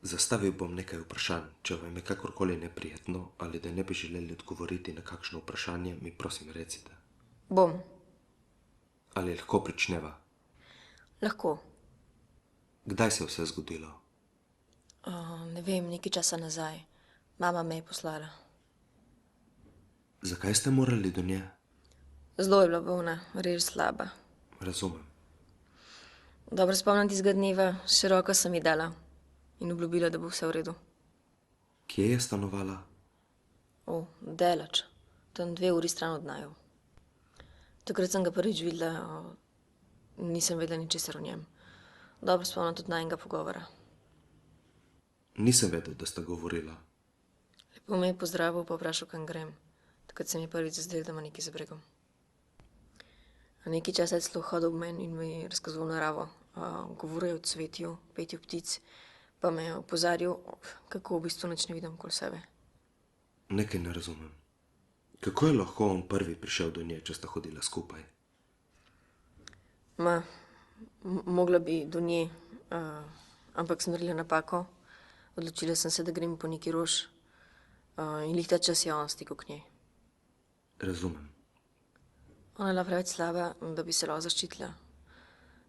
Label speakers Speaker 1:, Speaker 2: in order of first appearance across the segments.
Speaker 1: Zastavil bom nekaj vprašanj. Če vam je kakorkoli neprijetno ali da ne bi želeli odgovoriti na kakšno vprašanje, mi prosim recite.
Speaker 2: Bom.
Speaker 1: Ali lahko pričneva?
Speaker 2: Lahko.
Speaker 1: Kdaj se je vse zgodilo?
Speaker 2: Ne vem, nekaj časa nazaj. Mama me je poslala.
Speaker 1: Zakaj ste morali do nje?
Speaker 2: Zelo je bila bolna, res slaba.
Speaker 1: Razumem.
Speaker 2: Dobro spomnim tistega dneva, še roko sem ji dala in obljubila, da bo vse v redu.
Speaker 1: Kje je stanovala?
Speaker 2: Daleč, tam 2 uri stran od naju. Takrat sem ga prvič videla, nisem vedela ničesar o njem. Dobro spomnim tudi najinega pogovora.
Speaker 1: Nisem vedel, da sta govorila.
Speaker 2: Lepo me je pozdravil, pa vprašal, kam grem. Takrat se mi je prvič zazdelo, da ima nekaj za bregom. Nekaj časa je celo hodil ob meni in mi je razkazoval naravo. Govoril je o cvetju, petju ptic, pa me je opozarjal, kako v bistvu nič ne vidim okoli sebe.
Speaker 1: Nekaj ne razumem. Kako je lahko on prvi prišel do nje, če sta hodila skupaj?
Speaker 2: Mogla bi do nje, ampak sem naredila napako. Odločila sem se, da grem po neki rož in glih ta čas je on stekel k njej.
Speaker 1: Razumem.
Speaker 2: Ona je bila preveč slaba, da bi se lahko zaščitila.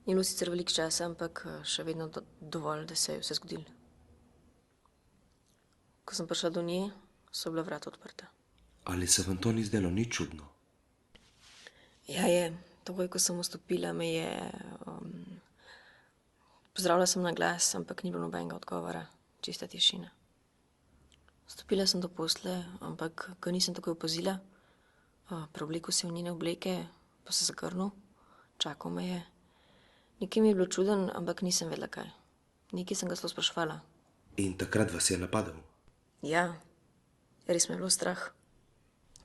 Speaker 2: Ni bilo sicer veliko časa, ampak še vedno dovolj, da se je vse zgodilo. Ko sem prišla do nje, so bila vrata odprta.
Speaker 1: Ali se vam to ni zdelo nič čudno?
Speaker 2: Ja je, takoj ko sem vstopila, me je... Pozdravila sem na glas, ampak ni bilo nobenega odgovora, čista tišina. Vstopila sem do posle, ampak ga nisem takoj opazila. Preoblekel se je v njene obleke, pa se zagrnil, čakal me je. Nekaj mi je bilo čuden, ampak nisem vedela kaj. Nekaj sem ga celo spraševala.
Speaker 1: In takrat vas je napadel?
Speaker 2: Ja, res me je bilo strah.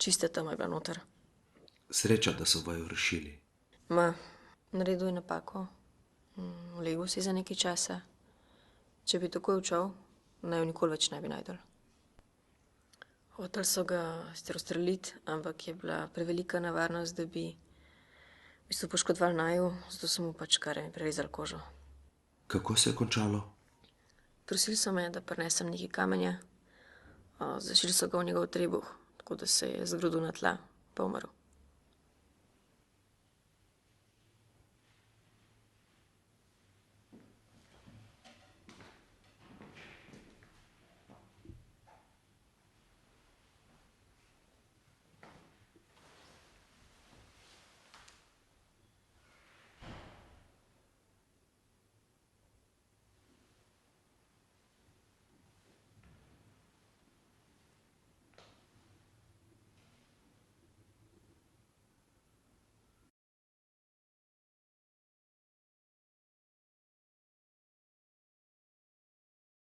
Speaker 2: Čista tema je bila noter.
Speaker 1: Sreča, da so vaju rešili.
Speaker 2: Naredil je napako. Legel si za nekaj časa. Če bi takoj odšel, naj jo nikoli več ne bi našel. Hoteli so ga sicer ustreliti, ampak je bila prevelika nevarnost, da bi v bistvu poškodovali naju, zato so mu pač kar prerezali kožo.
Speaker 1: Kako se je končalo?
Speaker 2: Prosili so me, da prinesem nekaj kamenja. Zašili so ga v njegov trebuh, tako da se je zgrudil na tla, pa umrl.